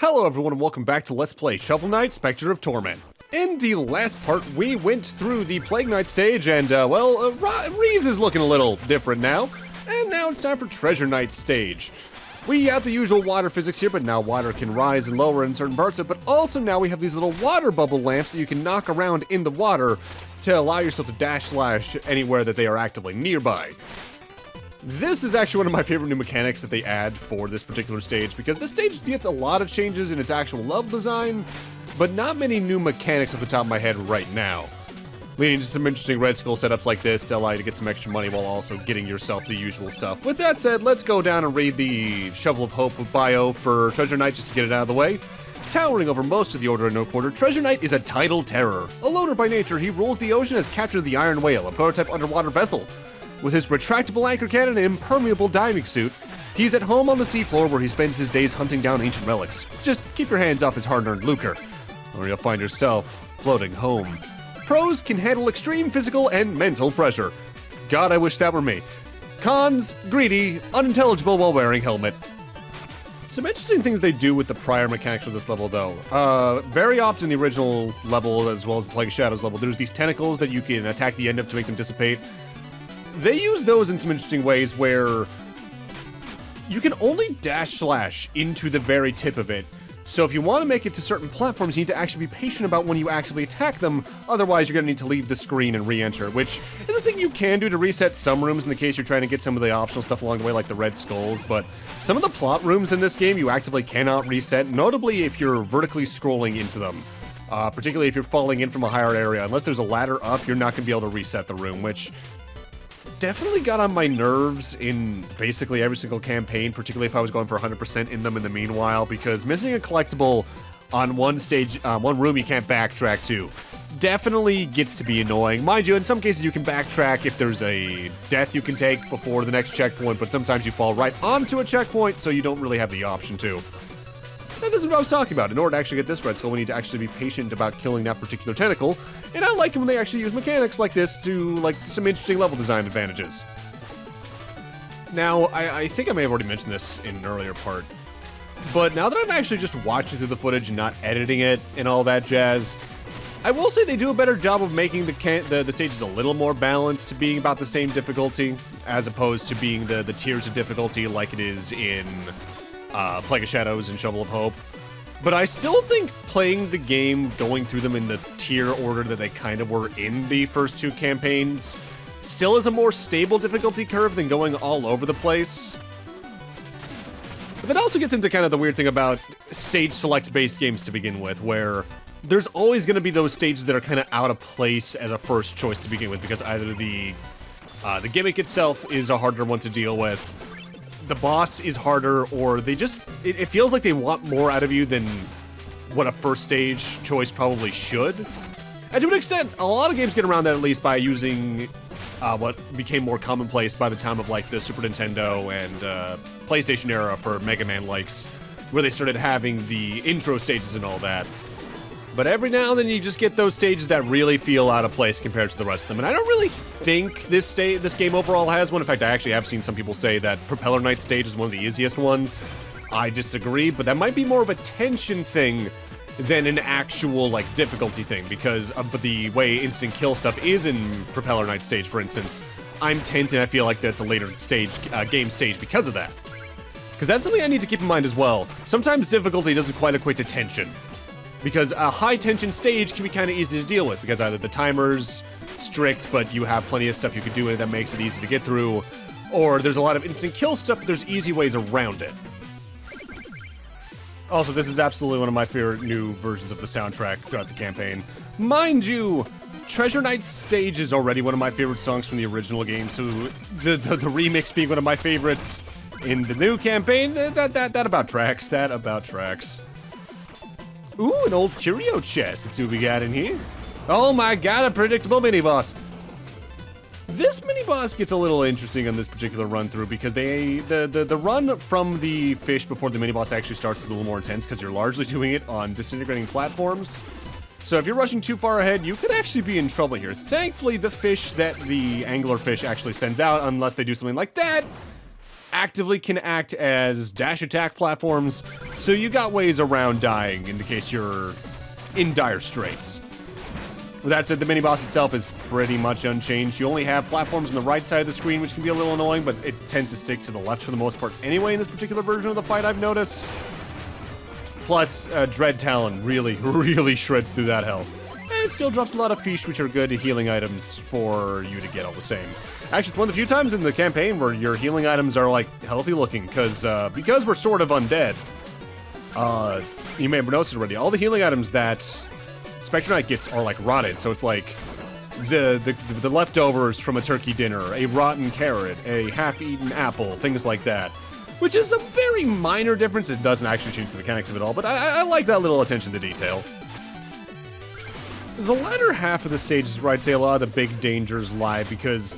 Hello everyone and welcome back to Let's Play Shovel Knight, Specter of Torment. In the last part, we went through the Plague Knight stage and, Reese is looking a little different now. And now it's time for Treasure Knight stage. We have the usual water physics here, but now water can rise and lower in certain parts of it, but also now we have these little water bubble lamps that you can knock around in the water to allow yourself to dash slash anywhere that they are actively nearby. This is actually one of my favorite new mechanics that they add for this particular stage, because this stage gets a lot of changes in its actual level design, but not many new mechanics off the top of my head right now. Leading to some interesting red skull setups like this to allow you to get some extra money while also getting yourself the usual stuff. With that said, let's go down and read the Shovel of Hope bio for Treasure Knight just to get it out of the way. Towering over most of the Order of No Quarter, Treasure Knight is a tidal terror. A loner by nature, he rules the ocean and has captured the Iron Whale, a prototype underwater vessel. With his retractable anchor cannon and impermeable diving suit, he's at home on the seafloor where he spends his days hunting down ancient relics. Just keep your hands off his hard-earned lucre, or you'll find yourself floating home. Pros can handle extreme physical and mental pressure. God, I wish that were me. Cons, greedy, unintelligible while wearing helmet. Some interesting things they do with the prior mechanics of this level, though. Very often in the original level, as well as the Plague of Shadows level, there's these tentacles that you can attack the end of to make them dissipate. They use those in some interesting ways where you can only dash slash into the very tip of it. So if you want to make it to certain platforms, you need to actually be patient about when you actually attack them. Otherwise, you're going to need to leave the screen and re-enter, which is a thing you can do to reset some rooms in the case you're trying to get some of the optional stuff along the way, like the red skulls. But some of the plot rooms in this game you actively cannot reset, notably if you're vertically scrolling into them. Particularly if you're falling in from a higher area. Unless there's a ladder up, you're not going to be able to reset the room, which definitely got on my nerves in basically every single campaign, particularly if I was going for 100% in them in the meanwhile, because missing a collectible on one stage, one room you can't backtrack to, definitely gets to be annoying. Mind you, in some cases you can backtrack if there's a death you can take before the next checkpoint, but sometimes you fall right onto a checkpoint, so you don't really have the option to. And this is what I was talking about. In order to actually get this red skull, we need to actually be patient about killing that particular tentacle. And I like it when they actually use mechanics like this to, like, some interesting level design advantages. Now, I think I may have already mentioned this in an earlier part, but now that I'm actually just watching through the footage and not editing it and all that jazz, I will say they do a better job of making the stages a little more balanced to being about the same difficulty, as opposed to being the tiers of difficulty like it is in Plague of Shadows and Shovel of Hope. But I still think playing the game, going through them in the tier order that they kind of were in the first two campaigns, still is a more stable difficulty curve than going all over the place. But that also gets into kind of the weird thing about stage select-based games to begin with, where there's always going to be those stages that are kind of out of place as a first choice to begin with, because either the gimmick itself is a harder one to deal with, the boss is harder, or they just, it feels like they want more out of you than what a first stage choice probably should. And to an extent, a lot of games get around that at least by using what became more commonplace by the time of like the Super Nintendo and PlayStation era for Mega Man likes, where they started having the intro stages and all that. But every now and then you just get those stages that really feel out of place compared to the rest of them. And I don't really think this game overall has one. In fact, I actually have seen some people say that Propeller Knight stage is one of the easiest ones. I disagree, but that might be more of a tension thing than an actual, like, difficulty thing, because of the way instant kill stuff is in Propeller Knight stage, for instance. I'm tense and I feel like that's a later stage, game stage because of that. Because that's something I need to keep in mind as well. Sometimes difficulty doesn't quite equate to tension. Because a high-tension stage can be kind of easy to deal with, because either the timer's strict, but you have plenty of stuff you can do in it that makes it easy to get through, or there's a lot of instant kill stuff, but there's easy ways around it. Also, this is absolutely one of my favorite new versions of the soundtrack throughout the campaign. Mind you, Treasure Knight's stage is already one of my favorite songs from the original game, so the remix being one of my favorites in the new campaign, that about tracks, that about tracks. Ooh, an old curio chest. Let's see what we got in here. Oh my god, a predictable mini-boss. This mini-boss gets a little interesting on this particular run-through because the run from the fish before the mini-boss actually starts is a little more intense because you're largely doing it on disintegrating platforms. So if you're rushing too far ahead, you could actually be in trouble here. Thankfully, the fish that the angler fish actually sends out, unless they do something like that, actively can act as dash attack platforms, so you got ways around dying in the case you're in dire straits. With that said, the mini-boss itself is pretty much unchanged. You only have platforms on the right side of the screen, which can be a little annoying, but it tends to stick to the left for the most part anyway in this particular version of the fight, I've noticed. Plus, Dread Talon really shreds through that health. And it still drops a lot of fish, which are good healing items for you to get all the same. Actually, it's one of the few times in the campaign where your healing items are, like, healthy looking, because we're sort of undead. You may have noticed it already. All the healing items that Specter Knight gets are like rotted, so it's like the leftovers from a turkey dinner, a rotten carrot, a half-eaten apple, things like that. Which is a very minor difference. It doesn't actually change the mechanics of it all, but I like that little attention to detail. The latter half of the stage is where I'd say a lot of the big dangers lie, because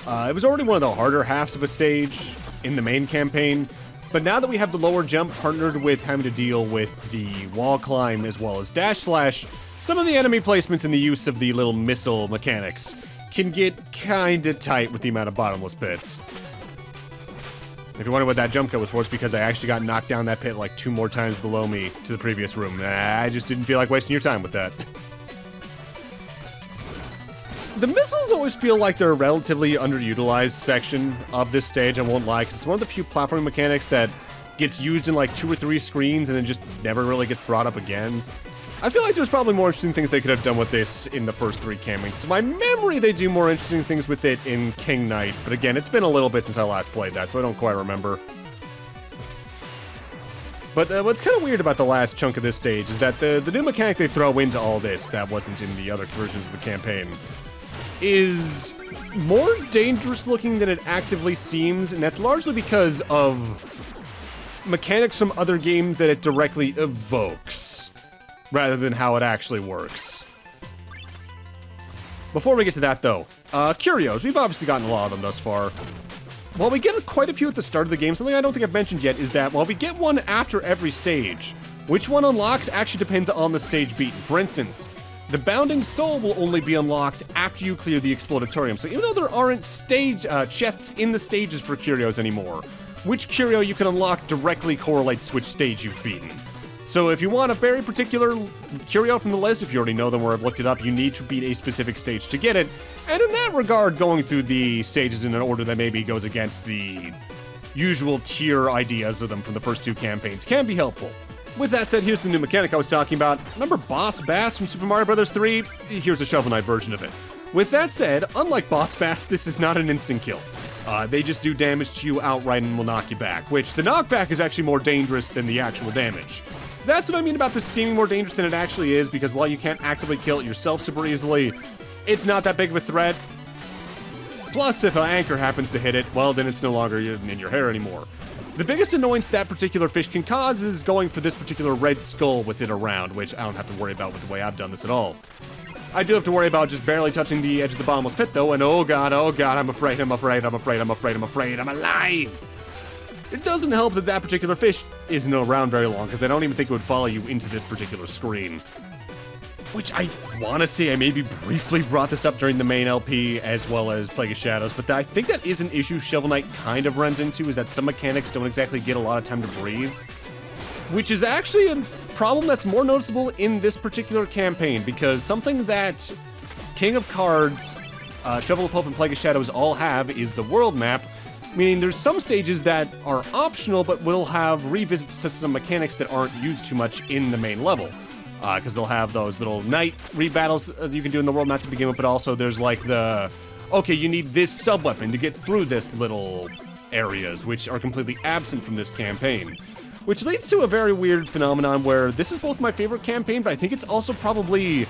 it was already one of the harder halves of a stage in the main campaign. But now that we have the lower jump partnered with having to deal with the wall climb as well as dash slash, some of the enemy placements and the use of the little missile mechanics can get kinda tight with the amount of bottomless pits. If you wonder what that jump cut was for, it's because I actually got knocked down that pit like 2 more times below me to the previous room. I just didn't feel like wasting your time with that. The missiles always feel like they're a relatively underutilized section of this stage, I won't lie, because it's one of the few platforming mechanics that gets used in like 2 or 3 screens and then just never really gets brought up again. I feel like there's probably more interesting things they could have done with this in the first 3 campaigns. To my memory, they do more interesting things with it in King Knights, but again, it's been a little bit since I last played that, so I don't quite remember. But what's kind of weird about the last chunk of this stage is that the new mechanic they throw into all this that wasn't in the other versions of the campaign is more dangerous looking than it actively seems, and that's largely because of mechanics from other games that it directly evokes, rather than how it actually works. Before we get to that though, curios, we've obviously gotten a lot of them thus far. While we get quite a few at the start of the game, something I don't think I've mentioned yet is that while we get one after every stage, which one unlocks actually depends on the stage beaten. For instance, the Bounding Soul will only be unlocked after you clear the Explodatorium, so even though there aren't stage chests in the stages for curios anymore, which curio you can unlock directly correlates to which stage you've beaten. So if you want a very particular curio from the list, if you already know them or have looked it up, you need to beat a specific stage to get it. And in that regard, going through the stages in an order that maybe goes against the usual tier ideas of them from the first 2 campaigns can be helpful. With that said, here's the new mechanic I was talking about. Remember Boss Bass from Super Mario Bros. 3? Here's a Shovel Knight version of it. With that said, unlike Boss Bass, this is not an instant kill. They just do damage to you outright and will knock you back, which the knockback is actually more dangerous than the actual damage. That's what I mean about this seeming more dangerous than it actually is, because while you can't actively kill it yourself super easily, it's not that big of a threat. Plus, if an anchor happens to hit it, well, then it's no longer in your hair anymore. The biggest annoyance that particular fish can cause is going for this particular red skull with it around, which I don't have to worry about with the way I've done this at all. I do have to worry about just barely touching the edge of the bottomless pit though, and oh god, I'm afraid, I'm alive! It doesn't help that that particular fish isn't around very long, because I don't even think it would follow you into this particular screen. Which I want to say I maybe briefly brought this up during the main LP as well as Plague of Shadows, but I think that is an issue Shovel Knight kind of runs into, is that some mechanics don't exactly get a lot of time to breathe. Which is actually a problem that's more noticeable in this particular campaign, because something that King of Cards, Shovel of Hope, and Plague of Shadows all have is the world map, meaning there's some stages that are optional but will have revisits to some mechanics that aren't used too much in the main level. Because they'll have those little night rebattles you can do in the world map to begin with, but also there's like the, okay, you need this sub-weapon to get through this little areas, which are completely absent from this campaign. Which leads to a very weird phenomenon where this is both my favorite campaign, but I think it's also probably,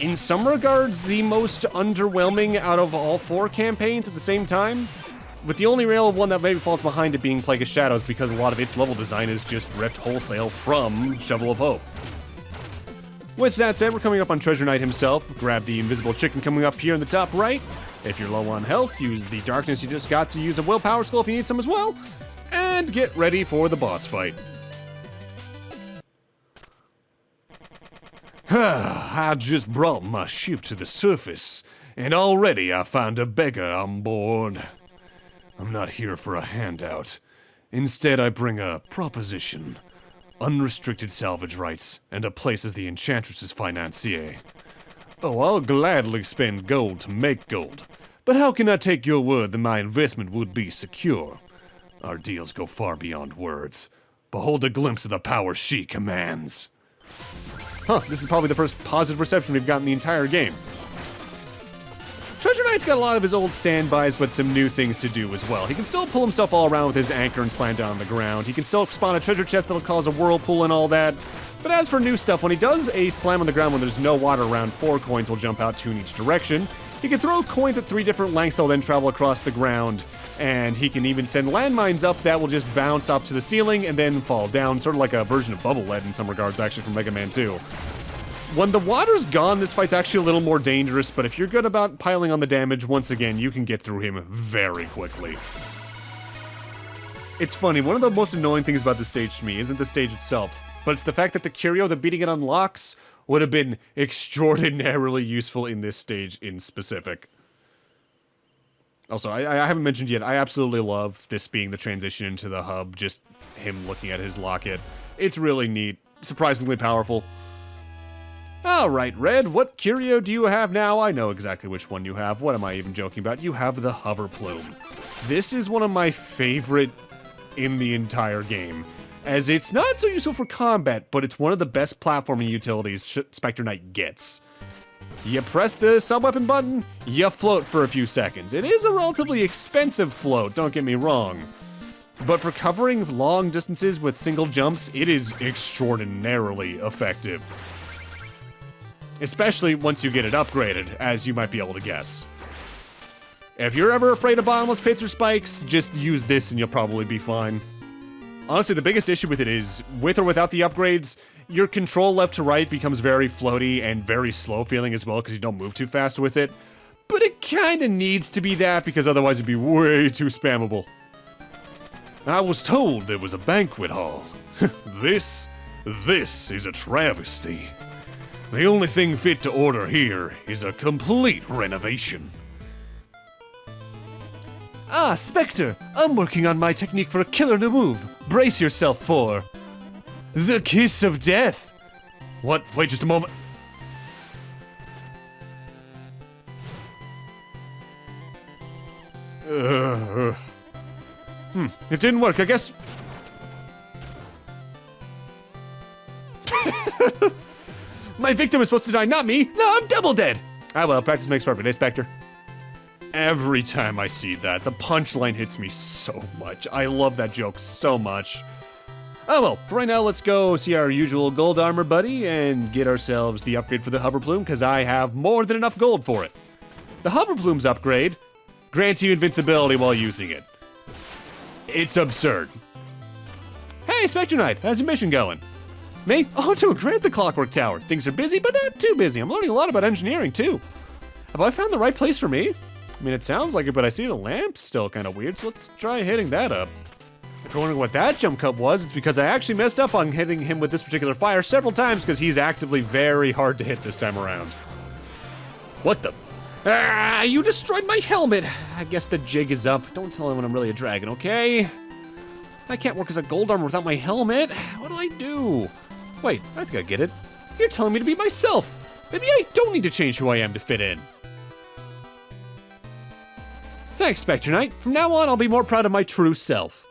in some regards, the most underwhelming out of all 4 campaigns at the same time. With the only real one that maybe falls behind it being Plague of Shadows, because a lot of its level design is just ripped wholesale from Shovel of Hope. With that said, we're coming up on Treasure Knight himself. Grab the invisible chicken coming up here in the top right. If you're low on health, use the darkness you just got to use a willpower skull if you need some as well. And get ready for the boss fight. I just brought my ship to the surface, and already I found a beggar on board. I'm not here for a handout. Instead, I bring a proposition. Unrestricted salvage rights, and a place as the Enchantress's financier. Oh, I'll gladly spend gold to make gold, but how can I take your word that my investment would be secure? Our deals go far beyond words. Behold a glimpse of the power she commands. Huh, this is probably the first positive reception we've gotten the entire game. Treasure Knight's got a lot of his old standbys, but some new things to do as well. He can still pull himself all around with his anchor and slam down on the ground. He can still spawn a treasure chest that'll cause a whirlpool and all that. But as for new stuff, when he does a slam on the ground when there's no water around, 4 coins will jump out, 2 in each direction. He can throw coins at 3 different lengths that'll then travel across the ground. And he can even send landmines up that will just bounce up to the ceiling and then fall down, sort of like a version of Bubble Lead in some regards, actually, from Mega Man 2. When the water's gone, this fight's actually a little more dangerous, but if you're good about piling on the damage, once again, you can get through him very quickly. It's funny, one of the most annoying things about this stage to me isn't the stage itself, but it's the fact that the curio that beating it unlocks would have been extraordinarily useful in this stage in specific. Also, I haven't mentioned yet, I absolutely love this being the transition into the hub, just him looking at his locket. It's really neat, surprisingly powerful. Alright, Red, what curio do you have now? I know exactly which one you have. What am I even joking about? You have the Hover Plume. This is one of my favorite in the entire game, as it's not so useful for combat, but it's one of the best platforming utilities Specter Knight gets. You press the sub-weapon button, you float for a few seconds. It is a relatively expensive float, don't get me wrong. But for covering long distances with single jumps, it is extraordinarily effective. Especially once you get it upgraded, as you might be able to guess. If you're ever afraid of bottomless pits or spikes, just use this and you'll probably be fine. Honestly, the biggest issue with it is, with or without the upgrades, your control left to right becomes very floaty and very slow feeling as well because you don't move too fast with it. But it kinda needs to be that because otherwise it'd be way too spammable. I was told there was a banquet hall. This is a travesty. The only thing fit to order here is a complete renovation. Ah, Spectre! I'm working on my technique for a killer new move. Brace yourself for... the Kiss of Death! What? Wait just a moment. It didn't work, I guess... My victim is supposed to die, not me! No, I'm double dead! Ah well, practice makes perfect, eh, Spectre? Every time I see that, the punchline hits me so much. I love that joke so much. Oh well, for right now, let's go see our usual gold armor buddy and get ourselves the upgrade for the Hover Plume, because I have more than enough gold for it. The Hover Plume's upgrade grants you invincibility while using it. It's absurd. Hey, Specter Knight, how's your mission going? Me? Oh, doing great at the Clockwork Tower. Things are busy, but not too busy. I'm learning a lot about engineering, too. Have I found the right place for me? I mean, it sounds like it, but I see the lamp's still kind of weird, so let's try hitting that up. If you're wondering what that jump cut was, it's because I actually messed up on hitting him with this particular fire several times because he's actively very hard to hit this time around. What the? Ah, you destroyed my helmet. I guess the jig is up. Don't tell anyone I'm really a dragon, okay? I can't work as a gold armor without my helmet. What'll I do? Wait, I think I get it. You're telling me to be myself. Maybe I don't need to change who I am to fit in. Thanks, Specter Knight. From now on, I'll be more proud of my true self.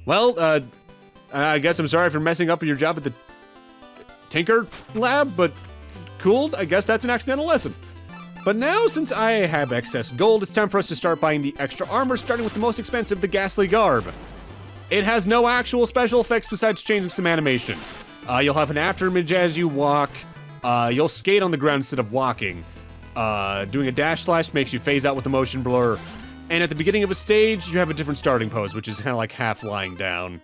Well, I guess I'm sorry for messing up your job at the Tinker Lab, but cool, I guess that's an accidental lesson. But now, since I have excess gold, it's time for us to start buying the extra armor, starting with the most expensive, the Ghastly Garb. It has no actual special effects besides changing some animation. You'll have an afterimage as you walk. You'll skate on the ground instead of walking. Doing a dash slash makes you phase out with the motion blur. And at the beginning of a stage, you have a different starting pose, which is kind of like half lying down.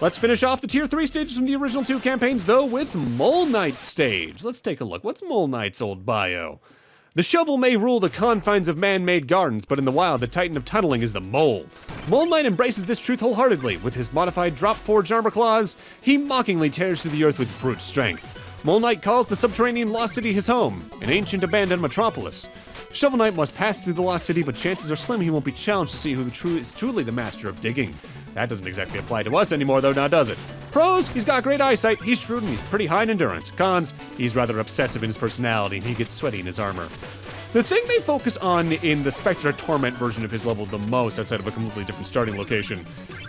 Let's finish off the tier 3 stages from the original 2 campaigns, though, with Mole Knight's stage. Let's take a look. What's Mole Knight's old bio? The shovel may rule the confines of man-made gardens, but in the wild, the titan of tunneling is the mole. Mole Knight embraces this truth wholeheartedly. With his modified drop-forged armor claws, he mockingly tears through the earth with brute strength. Mole Knight calls the subterranean lost city his home, an ancient abandoned metropolis. Shovel Knight must pass through the Lost City, but chances are slim he won't be challenged to see who is truly the master of digging. That doesn't exactly apply to us anymore, though, now does it? Pros, he's got great eyesight, he's shrewd, and he's pretty high in endurance. Cons, he's rather obsessive in his personality, and he gets sweaty in his armor. The thing they focus on in the Specter of Torment version of his level the most, outside of a completely different starting location,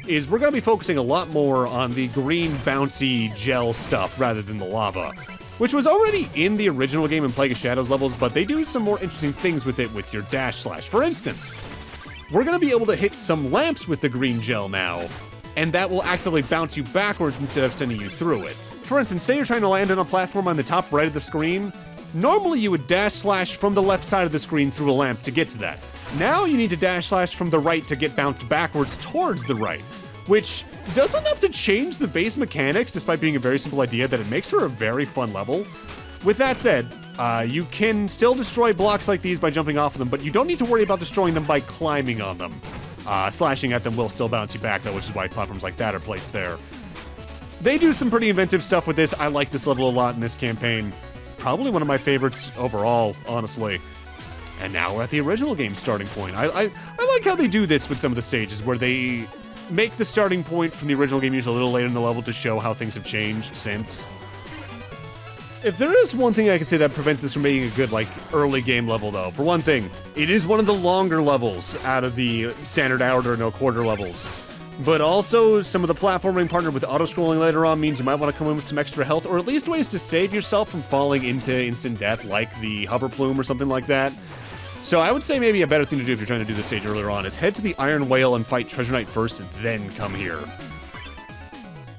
is we're going to be focusing a lot more on the green, bouncy gel stuff rather than the lava, which was already in the original game in Plague of Shadows levels, but they do some more interesting things with it with your dash slash. For instance, we're going to be able to hit some lamps with the green gel now, and that will actively bounce you backwards instead of sending you through it. For instance, say you're trying to land on a platform on the top right of the screen. Normally you would dash slash from the left side of the screen through a lamp to get to that. Now you need to dash slash from the right to get bounced backwards towards the right, which does enough to change the base mechanics despite being a very simple idea that it makes for a very fun level. With that said, you can still destroy blocks like these by jumping off of them, but you don't need to worry about destroying them by climbing on them. Slashing at them will still bounce you back though, which is why platforms like that are placed there. They do some pretty inventive stuff with this. I like this level a lot in this campaign. Probably one of my favorites overall, honestly. And now we're at the original game starting point. I like how they do this with some of the stages, where they make the starting point from the original game usually a little later in the level to show how things have changed since. If there is one thing I could say that prevents this from being a good, early game level, though, for one thing, it is one of the longer levels out of the standard hour or no quarter levels. But also, some of the platforming partnered with auto-scrolling later on means you might want to come in with some extra health, or at least ways to save yourself from falling into instant death, like the hover plume or something like that. So I would say maybe a better thing to do if you're trying to do this stage earlier on is head to the Iron Whale and fight Treasure Knight first, then come here.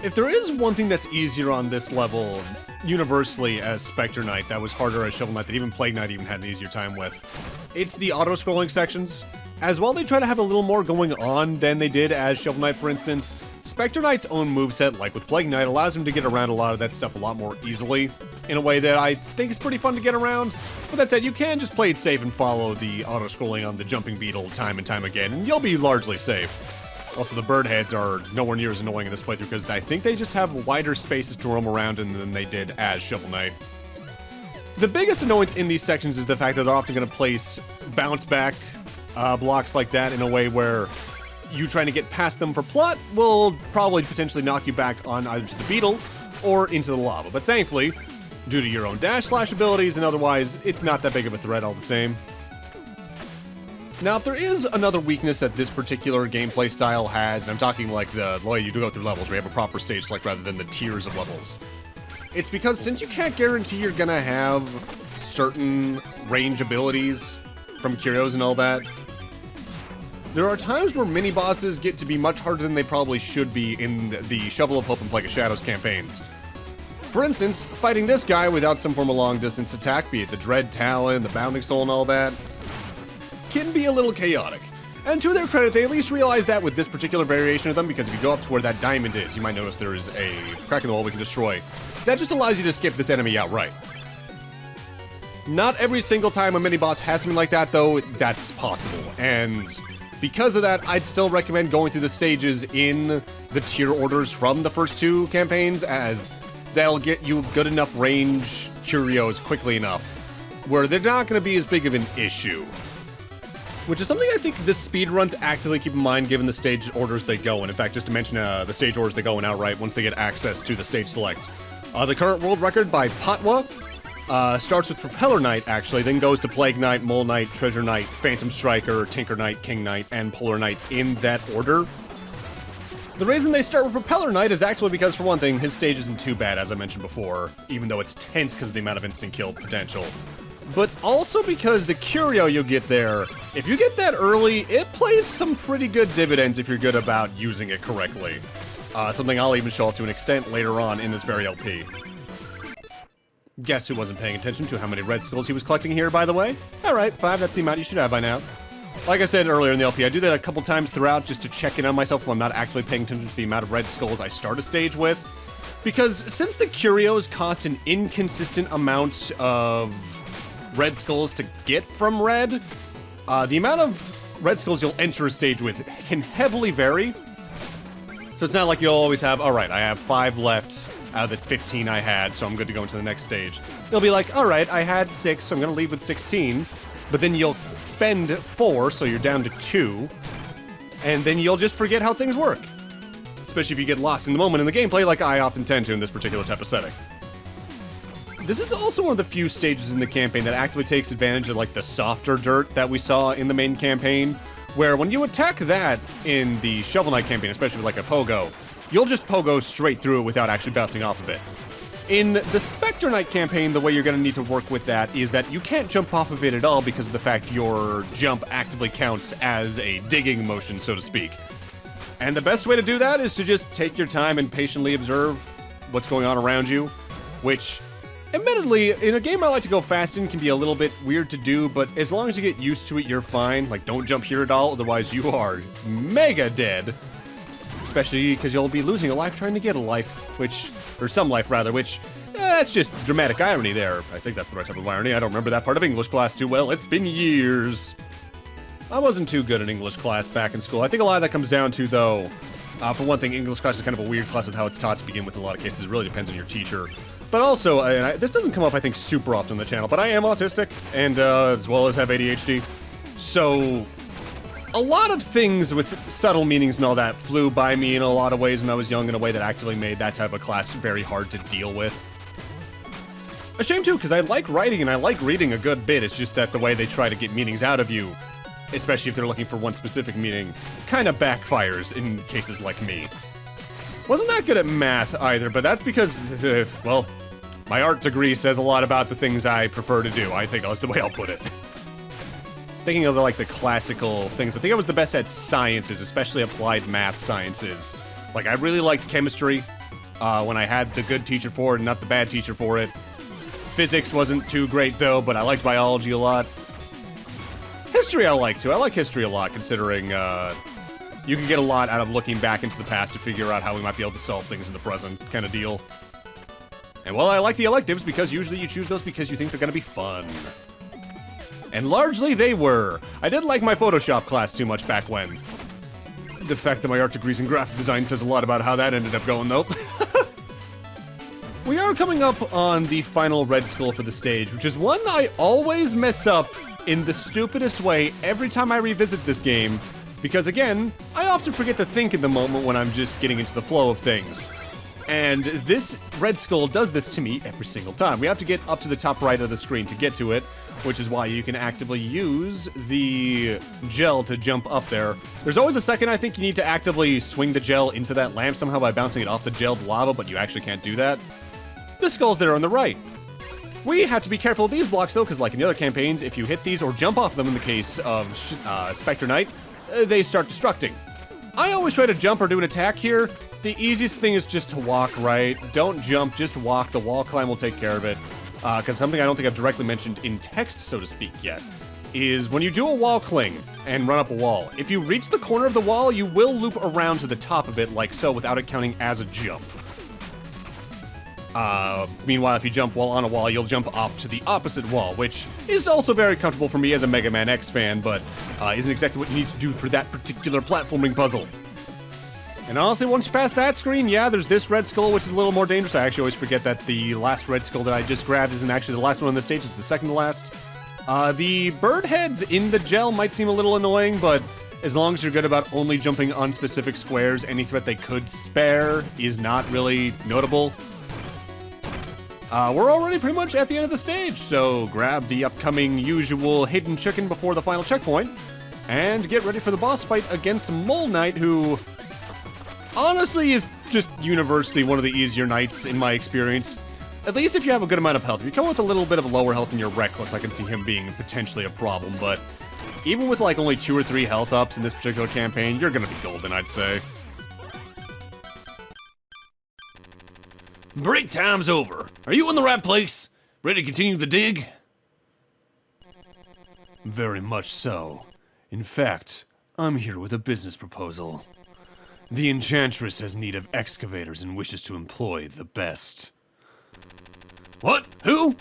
If there is one thing that's easier on this level, universally as Specter Knight, that was harder as Shovel Knight, that even Plague Knight even had an easier time with, it's the auto-scrolling sections. As well, they try to have a little more going on than they did as Shovel Knight, for instance. Specter Knight's own moveset, like with Plague Knight, allows him to get around a lot of that stuff a lot more easily, in a way that I think is pretty fun to get around. But that said, you can just play it safe and follow the auto-scrolling on the jumping beetle time and time again, and you'll be largely safe. Also, the bird heads are nowhere near as annoying in this playthrough, because I think they just have wider spaces to roam around in than they did as Shovel Knight. The biggest annoyance in these sections is the fact that they're often going to place bounce back blocks like that in a way where you trying to get past them for plot will probably potentially knock you back on either to the beetle or into the lava. But thankfully, due to your own dash slash abilities and otherwise, it's not that big of a threat all the same. Now, if there is another weakness that this particular gameplay style has, and I'm talking like the way you do go through levels, where you have a proper stage select rather than the tiers of levels, it's because since you can't guarantee you're gonna have certain range abilities from curios and all that, there are times where mini-bosses get to be much harder than they probably should be in the Shovel of Hope and Plague of Shadows campaigns. For instance, fighting this guy without some form of long-distance attack, be it the Dread Talon, the Bounding Soul, and all that, can be a little chaotic. And to their credit, they at least realize that with this particular variation of them, because if you go up to where that diamond is, you might notice there is a crack in the wall we can destroy. That just allows you to skip this enemy outright. Not every single time a mini-boss has something like that, though, that's possible. And because of that, I'd still recommend going through the stages in the tier orders from the first two campaigns, as that'll get you good enough range curios quickly enough where they're not going to be as big of an issue. Which is something I think the speedruns actively keep in mind given the stage orders they go in. In fact, just to mention the stage orders they go in outright once they get access to the stage selects. The current world record by Patwa starts with Propeller Knight, actually, then goes to Plague Knight, Mole Knight, Treasure Knight, Phantom Striker, Tinker Knight, King Knight, and Polar Knight in that order. The reason they start with Propeller Knight is actually because, for one thing, his stage isn't too bad, as I mentioned before, even though it's tense because of the amount of instant kill potential. But also because the curio you'll get there, if you get that early, it plays some pretty good dividends if you're good about using it correctly. Something I'll even show off to an extent later on in this very LP. Guess who wasn't paying attention to how many red skulls he was collecting here, by the way? Alright, 5, that's the amount you should have by now. Like I said earlier in the LP, I do that a couple times throughout just to check in on myself when I'm not actually paying attention to the amount of red skulls I start a stage with. Because since the curios cost an inconsistent amount of red skulls to get from red, the amount of red skulls you'll enter a stage with can heavily vary. So it's not like you'll always have, alright, I have 5 left out of the 15 I had, so I'm good to go into the next stage. You'll be like, alright, I had 6, so I'm gonna leave with 16. but then you'll spend 4, so you're down to 2, and then you'll just forget how things work. Especially if you get lost in the moment in the gameplay like I often tend to in this particular type of setting. This is also one of the few stages in the campaign that actually takes advantage of like the softer dirt that we saw in the main campaign, where when you attack that in the Shovel Knight campaign, especially with like a pogo, you'll just pogo straight through it without actually bouncing off of it. In the Specter Knight campaign, the way you're going to need to work with that is that you can't jump off of it at all because of the fact your jump actively counts as a digging motion, so to speak. And the best way to do that is to just take your time and patiently observe what's going on around you, which, admittedly, in a game I like to go fast in can be a little bit weird to do, but as long as you get used to it, you're fine. Like, don't jump here at all, otherwise you are mega dead. Especially because you'll be losing a life trying to get a life, or some life rather, which, that's just dramatic irony there. I think that's the right type of irony. I don't remember that part of English class too well. It's been years. I wasn't too good in English class back in school. I think a lot of that comes down to, though, for one thing, English class is kind of a weird class with how it's taught to begin with in a lot of cases. It really depends on your teacher. But also, this doesn't come up, I think, super often on the channel, but I am autistic, and as well as have ADHD. So, a lot of things with subtle meanings and all that flew by me in a lot of ways when I was young in a way that actually made that type of class very hard to deal with. A shame too, because I like writing and I like reading a good bit, it's just that the way they try to get meanings out of you, especially if they're looking for one specific meaning, kind of backfires in cases like me. Wasn't that good at math either, but that's because, well, my art degree says a lot about the things I prefer to do. I think that's the way I'll put it. Thinking of the classical things, I think I was the best at sciences, especially applied math sciences. Like, I really liked chemistry when I had the good teacher for it and not the bad teacher for it. Physics wasn't too great though, but I liked biology a lot. History I like too. I like history a lot, considering you can get a lot out of looking back into the past to figure out how we might be able to solve things in the present, kind of deal. And well, I like the electives because usually you choose those because you think they're gonna be fun. And largely they were. I didn't like my Photoshop class too much back when. The fact that my art degree's in graphic design says a lot about how that ended up going though. We are coming up on the final red skull for the stage, which is one I always mess up in the stupidest way every time I revisit this game, because again, I often forget to think in the moment when I'm just getting into the flow of things. And this red skull does this to me every single time. We have to get up to the top right of the screen to get to it, which is why you can actively use the gel to jump up there. There's always a second I think you need to actively swing the gel into that lamp somehow by bouncing it off the gelled lava, but you actually can't do that. The skull's there on the right. We have to be careful of these blocks though, because like in the other campaigns, if you hit these or jump off them in the case of Specter Knight, they start destructing. I always try to jump or do an attack here. The easiest thing is just to walk right. Don't jump, just walk. The wall climb will take care of it. Because something I don't think I've directly mentioned in text, so to speak, yet, is when you do a wall cling and run up a wall, if you reach the corner of the wall, you will loop around to the top of it like so without it counting as a jump. Meanwhile, if you jump while on a wall, you'll jump up to the opposite wall, which is also very comfortable for me as a Mega Man X fan, but isn't exactly what you need to do for that particular platforming puzzle. And honestly, once you pass that screen, yeah, there's this red skull, which is a little more dangerous. I actually always forget that the last red skull that I just grabbed isn't actually the last one on the stage, it's the second to last. The bird heads in the gel might seem a little annoying, but as long as you're good about only jumping on specific squares, any threat they could spare is not really notable. We're already pretty much at the end of the stage, so grab the upcoming usual hidden chicken before the final checkpoint, and get ready for the boss fight against Mole Knight, who honestly is just universally one of the easier knights in my experience. At least if you have a good amount of health. If you come with a little bit of lower health and you're reckless, I can see him being potentially a problem, but even with like only 2 or 3 health ups in this particular campaign, you're gonna be golden, I'd say. Break time's over. Are you in the right place? Ready to continue the dig? Very much so. In fact, I'm here with a business proposal. The Enchantress has need of excavators and wishes to employ the best. What? Who?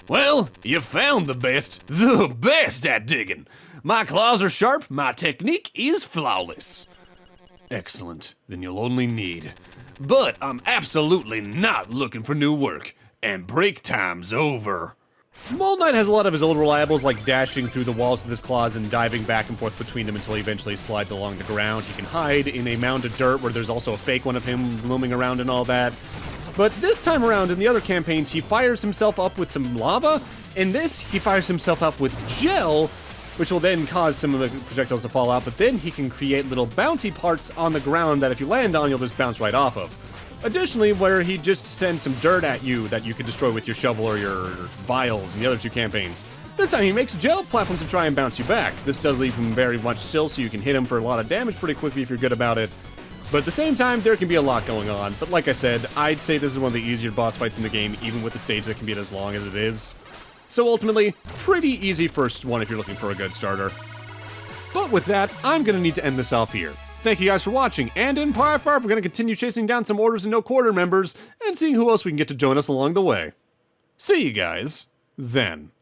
Well, you found the best at digging. My claws are sharp, my technique is flawless. Excellent. Then you'll only need... But I'm absolutely not looking for new work, and break time's over. Mole Knight has a lot of his old reliables, like dashing through the walls with his claws and diving back and forth between them until he eventually slides along the ground. He can hide in a mound of dirt where there's also a fake one of him looming around and all that. But this time around, in the other campaigns, he fires himself up with some lava. In this, he fires himself up with gel, which will then cause some of the projectiles to fall out, but then he can create little bouncy parts on the ground that if you land on, you'll just bounce right off of. Additionally, where he just sends some dirt at you that you can destroy with your shovel or your vials in the other two campaigns. This time he makes gel platforms to try and bounce you back. This does leave him very much still, so you can hit him for a lot of damage pretty quickly if you're good about it. But at the same time, there can be a lot going on. But like I said, I'd say this is one of the easier boss fights in the game, even with the stage that can be as long as it is. So ultimately, pretty easy first one if you're looking for a good starter. But with that, I'm gonna need to end this off here. Thank you guys for watching, and in Part 5, we're gonna continue chasing down some Orders and No Quarter members, and seeing who else we can get to join us along the way. See you guys then.